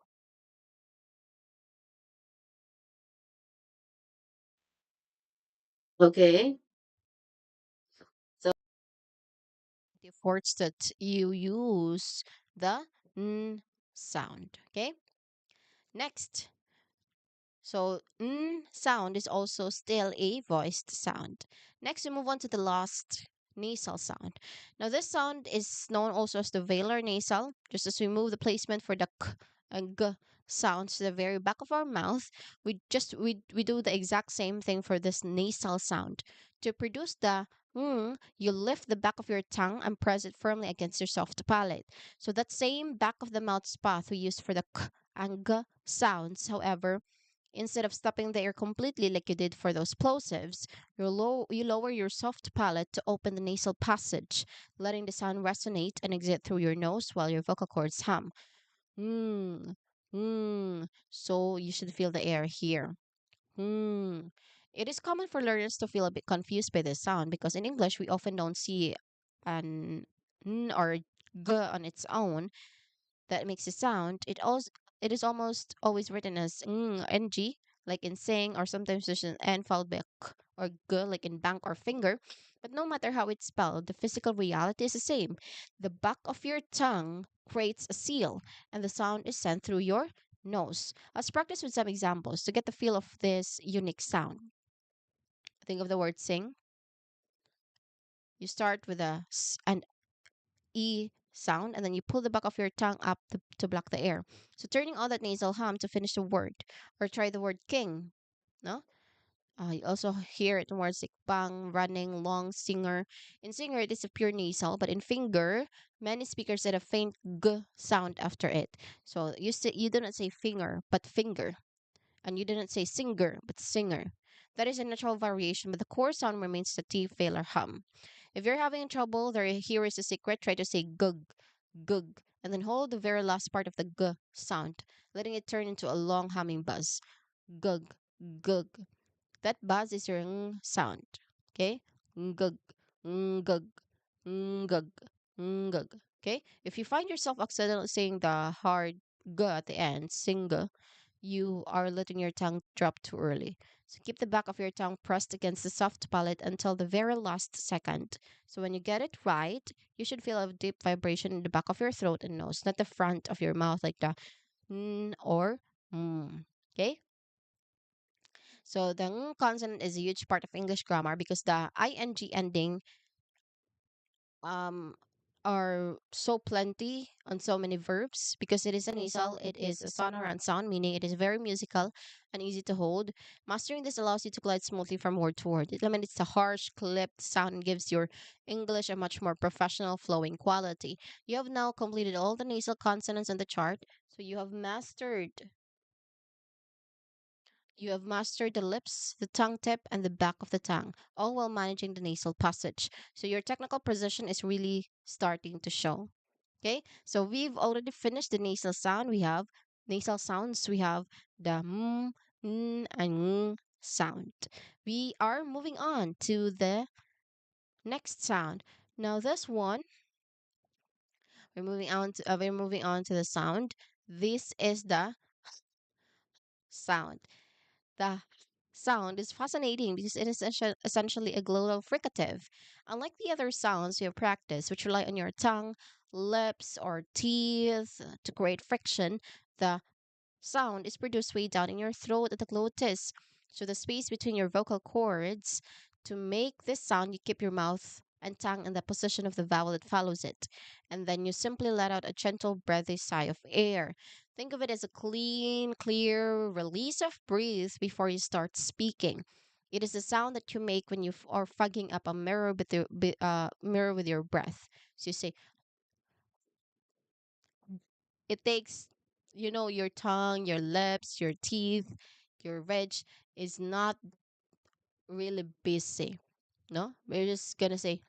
Okay. So the efforts that you use the sound. Okay. Next, so sound is also still a voiced sound. Next, we move on to the last nasal sound. Now, this sound is known also as the velar nasal. Just as we move the placement for the k and g sounds to the very back of our mouth, we do the exact same thing for this nasal sound. To produce the you lift the back of your tongue and press it firmly against your soft palate. So that same back of the mouth spot we use for the k and g sounds, however, instead of stopping the air completely like you did for those plosives, you lower your soft palate to open the nasal passage, letting the sound resonate and exit through your nose while your vocal cords hum. Mm, So you should feel the air here. Mm. It is common for learners to feel a bit confused by this sound because in English we often don't see an n or g on its own that makes a sound, it is almost always written as ng, like in sing, or sometimes there's an n followed by a k or g, like in bank or finger. But no matter how it's spelled, the physical reality is the same. The back of your tongue creates a seal, and the sound is sent through your nose. Let's practice with some examples to get the feel of this unique sound. Think of the word sing. You start with a s and E sound, and then you pull the back of your tongue up to block the air. So turning on that nasal hum to finish the word, or try the word king. No? You also hear it in words like bang, running, long, singer. In singer, it is a pure nasal, but in finger, many speakers add a faint g sound after it. So you do not say finger, but finger, and you didn't say singer, but singer. That is a natural variation, but the core sound remains the T, fail, or hum. If you're having trouble, here is a secret. Try to say gug, gug, and then hold the very last part of the g sound, letting it turn into a long humming buzz. Gug, gug. That buzz is your ng sound. Okay? Ngug, ngug, ngug, ngug. Okay? If you find yourself accidentally saying the hard g at the end, singa, you are letting your tongue drop too early. So keep the back of your tongue pressed against the soft palate until the very last second. So when you get it right, you should feel a deep vibration in the back of your throat and nose, not the front of your mouth like the n or mm. Okay? So the ng consonant is a huge part of English grammar because the ing ending um are so plenty on so many verbs because it is a nasal, it is a sonorant sound, meaning it is very musical and easy to hold. Mastering this allows you to glide smoothly from word to word. It eliminates the harsh, clipped sound and gives your English a much more professional, flowing quality. You have now completed all the nasal consonants on the chart, so you have mastered the lips, the tongue tip, and the back of the tongue, all while managing the nasal passage. So your technical precision is really starting to show. Okay, so we've already finished the nasal sound. We have nasal sounds. We have the n, and ng sound. We are moving on to the next sound. Now this one, we're moving on to the sound. This is the sound. The sound is fascinating because it is essentially a glottal fricative. Unlike the other sounds you have practiced, which rely on your tongue, lips, or teeth to create friction, the sound is produced way down in your throat at the glottis. So the space between your vocal cords. To make this sound, you keep your mouth and tongue in the position of the vowel that follows it. And then you simply let out a gentle, breathy sigh of air. Think of it as a clean, clear release of breath before you start speaking. It is the sound that you make when you are fogging up a mirror mirror with your breath. So you say, it takes, your tongue, your lips, your teeth, your reg is not really busy. No, we're just gonna say,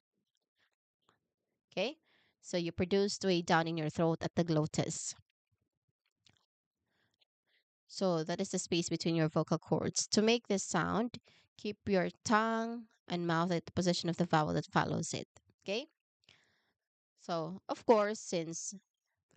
okay. So you produce way down in your throat at the glottis. So that is the space between your vocal cords. To make this sound, keep your tongue and mouth at the position of the vowel that follows it. Okay. So of course, since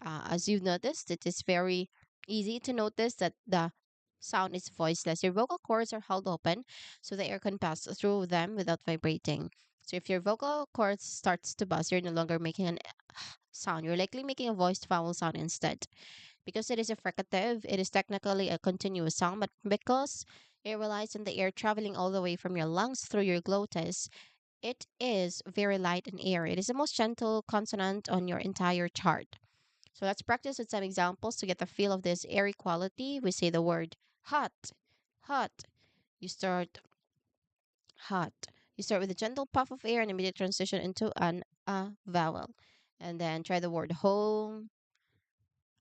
as you've noticed, it is very easy to notice that the sound is voiceless. Your vocal cords are held open so the air can pass through them without vibrating. So if your vocal cords starts to buzz, you're no longer making an sound. You're likely making a voiced vowel sound instead. Because it is a fricative, it is technically a continuous sound, but because it relies on the air traveling all the way from your lungs through your glottis, it is very light and airy. It is the most gentle consonant on your entire chart. So let's practice with some examples to get the feel of this airy quality. We say the word hot, hot. You start hot. You start with a gentle puff of air and immediate transition into an a vowel. And then try the word home,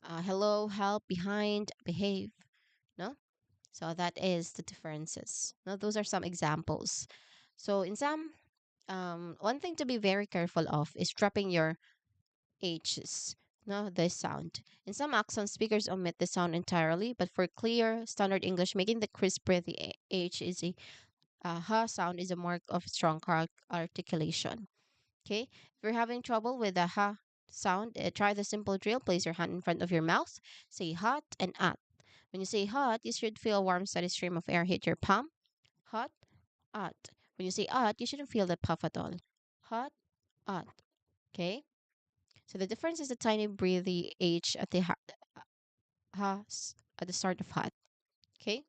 hello, help, behind, behave. No? So that is the differences. Now those are some examples. So in some, one thing to be very careful of is dropping your H's. No, this sound. In some accents, speakers omit the sound entirely, but for clear, standard English, making the crisp breathy H is a ha sound is a mark of strong articulation. Okay, if you're having trouble with the ha sound, try the simple drill. Place your hand in front of your mouth, say hot and at. When you say hot, you should feel a warm, steady stream of air hit your palm. Hot, at. When you say at, you shouldn't feel the puff at all. Hot, at. Okay. So the difference is the tiny breathy H at the at the start of hot. Okay.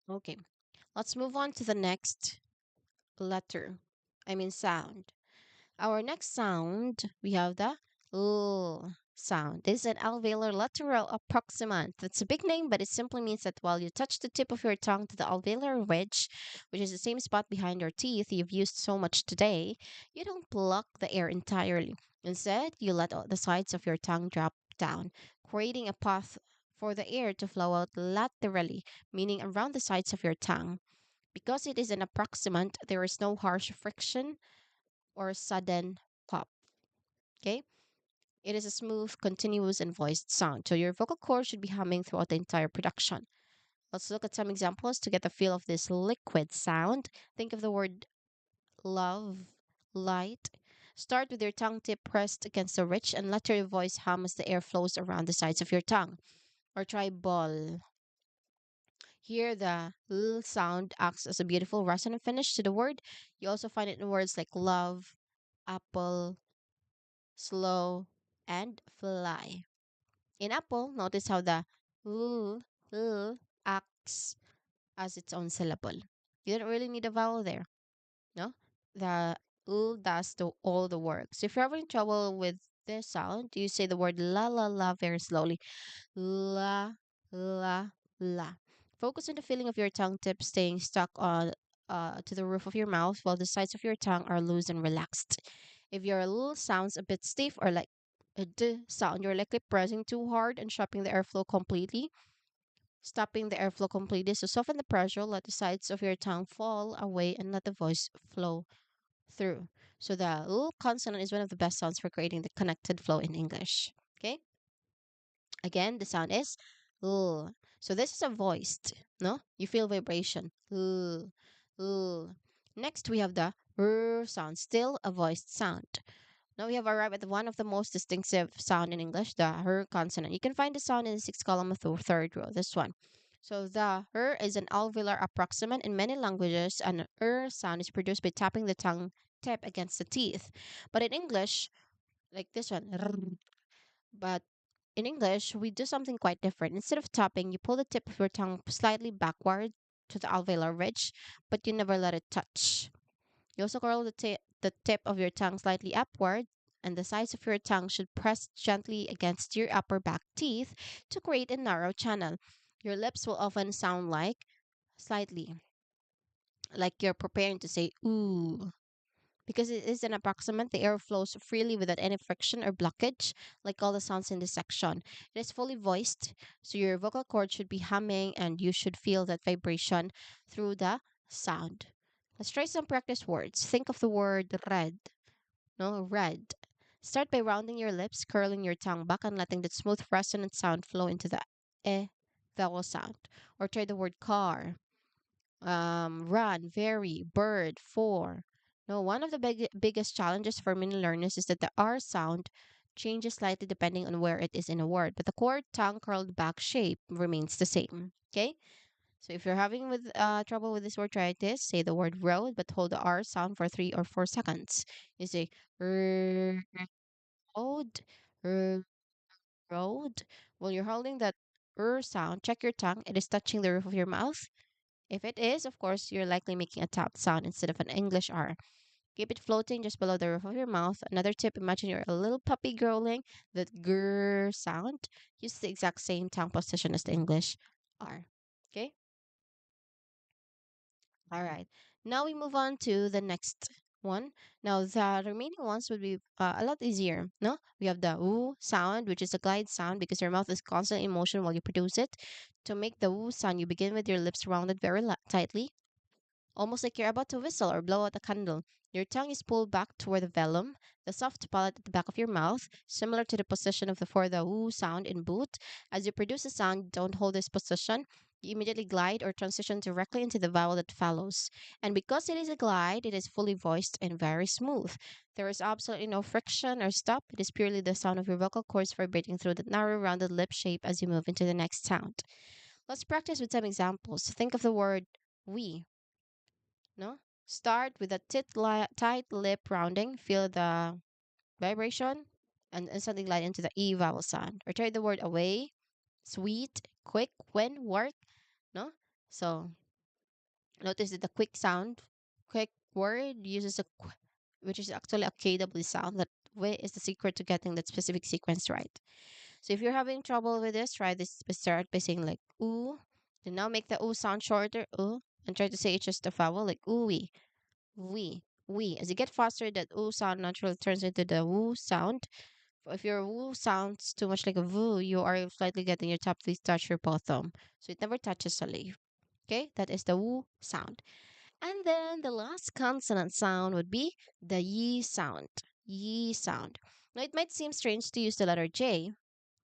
Okay. Let's move on to the next letter. I mean sound. Our next sound, we have the Sound. This is an alveolar lateral approximant. That's a big name, but it simply means that while you touch the tip of your tongue to the alveolar ridge, which is the same spot behind your teeth you've used so much today, you don't block the air entirely. Instead, you let the sides of your tongue drop down, creating a path for the air to flow out laterally, meaning around the sides of your tongue. Because it is an approximant, there is no harsh friction or sudden pop. Okay? It is a smooth, continuous, and voiced sound, so your vocal cords should be humming throughout the entire production. Let's look at some examples to get the feel of this liquid sound. Think of the word love, light. Start with your tongue tip pressed against the ridge and let your voice hum as the air flows around the sides of your tongue. Or try ball. Here, the l sound acts as a beautiful resonant finish to the word. You also find it in words like love, apple, slow, and fly. In Apple, notice how the l, acts as its own syllable. You don't really need a vowel there, no? The does all the work. So if you're having trouble with this sound, you say the word la la la very slowly. La la la. Focus on the feeling of your tongue tip staying stuck on to the roof of your mouth while the sides of your tongue are loose and relaxed. If your l sounds a bit stiff or like a d sound, you're likely pressing too hard and stopping the airflow completely. Stopping the airflow completely. So soften the pressure, let the sides of your tongue fall away, and let the voice flow through. So the l consonant is one of the best sounds for creating the connected flow in English. Okay. Again, the sound is l. So this is a voiced, no? You feel vibration. L, l. Next, we have the r sound, still a voiced sound. Now we have arrived at one of the most distinctive sound in English, the r consonant. You can find the sound in the sixth column of the third row, this one. So the r is an alveolar approximant. In many languages, an r sound is produced by tapping the tongue tip against the teeth. But in English, like this one, but in English, we do something quite different. Instead of tapping, you pull the tip of your tongue slightly backward to the alveolar ridge, but you never let it touch. You also curl the tip of your tongue slightly upward, and the sides of your tongue should press gently against your upper back teeth to create a narrow channel. Your lips will often sound slightly like you're preparing to say ooh. Because it is an approximant, the air flows freely without any friction or blockage, like all the sounds in this section. It is fully voiced, so your vocal cord should be humming and you should feel that vibration through the sound. Let's try some practice words. Think of the word red. No, red. Start by rounding your lips, curling your tongue back, and letting that smooth, resonant sound flow into the eh vowel sound. Or try the word car, run, very, bird, for. No, one of the biggest challenges for many learners is that the R sound changes slightly depending on where it is in a word, but the core tongue curled back shape remains the same. Okay? So if you're having with trouble with this word, try this. Say the word road, but hold the R sound for 3 or 4 seconds. You say road, r- road. While you're holding that sound, check your tongue. It is touching the roof of your mouth. If it is, of course, you're likely making a tap sound instead of an English R. Keep it floating just below the roof of your mouth. Another tip, imagine you're a little puppy growling. That grrr sound. Use the exact same tongue position as the English R. Okay? All right. Now we move on to the next one. Now the remaining ones would be a lot easier. No, we have the woo sound, which is a glide sound because your mouth is constantly in motion while you produce it. To make the woo sound, you begin with your lips rounded very tightly, almost like you're about to whistle or blow out a candle. Your tongue is pulled back toward the velum, the soft palate at the back of your mouth, similar to the position of the for the woo sound in boot. As you produce a sound, don't hold this position. You immediately glide or transition directly into the vowel that follows. And because it is a glide, it is fully voiced and very smooth. There is absolutely no friction or stop. It is purely the sound of your vocal cords vibrating through the narrow, rounded lip shape as you move into the next sound. Let's practice with some examples. Think of the word we. No? Start with a tight lip rounding. Feel the vibration and instantly glide into the E vowel sound. Or try the word away, sweet, quick, when, work. No? So notice that the quick sound, quick word uses which is actually a KW sound that way is the secret to getting that specific sequence right. So if you're having trouble with this, try this. Start by saying like ooh. Then now make the ooh sound shorter, ooh, and try to say it's just a vowel like ooey, wee. As you get faster, that ooh sound naturally turns into the woo sound. If your woo sounds too much like a voo, you are slightly getting your top teeth touch your bottom. So it never touches a leaf. Okay, that is the woo sound. And then the last consonant sound would be the yi sound. Yi sound. Now it might seem strange to use the letter J,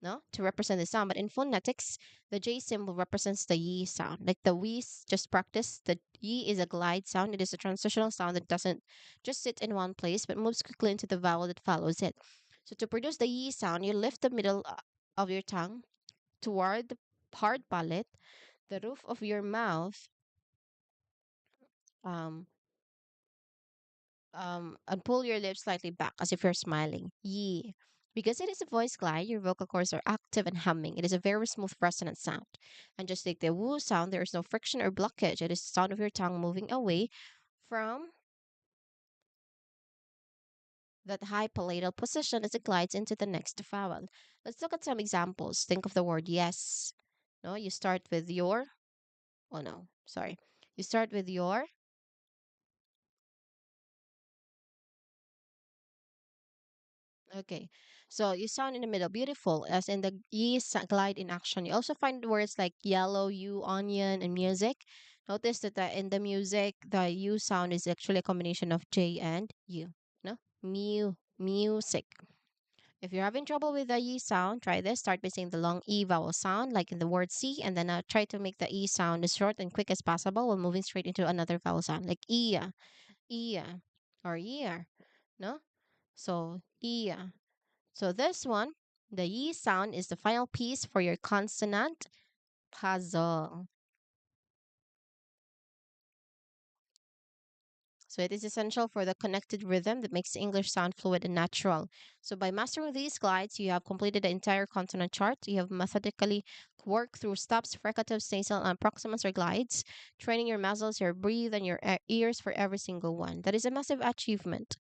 no, to represent the sound, but in phonetics, the J symbol represents the yi sound. Like the we's just practice, the yi is a glide sound. It is a transitional sound that doesn't just sit in one place, but moves quickly into the vowel that follows it. So to produce the yi sound, you lift the middle of your tongue toward the hard palate, the roof of your mouth, um, and pull your lips slightly back as if you're smiling. Yee. Because it is a voice glide, your vocal cords are active and humming. It is a very smooth resonant sound. And just like the woo sound, there is no friction or blockage. It is the sound of your tongue moving away from that high palatal position as it glides into the next vowel. Let's look at some examples. Think of the word yes. No, you start with your. Oh no, sorry. You start with your. Okay. So you sound in the middle, beautiful, as in the glide in action. You also find words like yellow, you, onion, and music. Notice that in the music, the U sound is actually a combination of J and U. No? Music. If you're having trouble with the E sound, try this. Start by saying the long E vowel sound, like in the word see, and then try to make the E sound as short and quick as possible while moving straight into another vowel sound, like Ia, Ia, or Ear. No? So, Ia. So this one, the yi sound is the final piece for your consonant puzzle. So it is essential for the connected rhythm that makes the English sound fluid and natural. So by mastering these glides, you have completed the entire consonant chart. You have methodically worked through stops, fricatives, nasal, and proximants or glides, training your muscles, your breathe, and your ears for every single one. That is a massive achievement.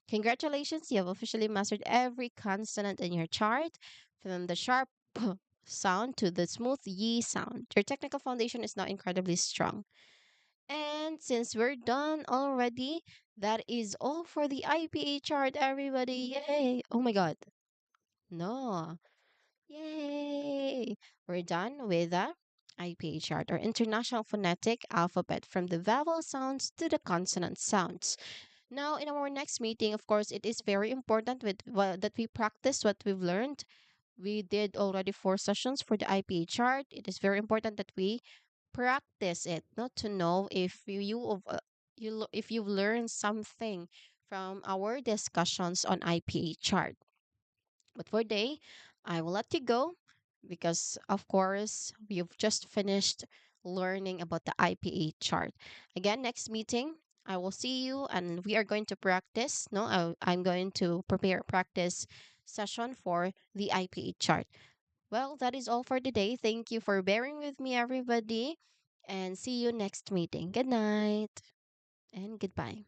Congratulations, you have officially mastered every consonant in your chart, from the sharp p sound to the smooth yi sound. Your technical foundation is now incredibly strong. And since we're done already, that is all for the IPA chart, everybody. Yay! Oh my god. No. Yay! We're done with the IPA chart, or International Phonetic Alphabet, from the vowel sounds to the consonant sounds. Now, in our next meeting, of course, it is very important that we practice what we've learned. We did already 4 sessions for the IPA chart. It is very important that we practice it, not to know if if you've learned something from our discussions on IPA chart. But for today, I will let you go because, of course, we've just finished learning about the IPA chart. Again, next meeting, I will see you and we are going to practice. No, I'm going to prepare a practice session for the IPA chart. Well, that is all for today. Thank you for bearing with me, everybody, and see you next meeting. Good night and goodbye.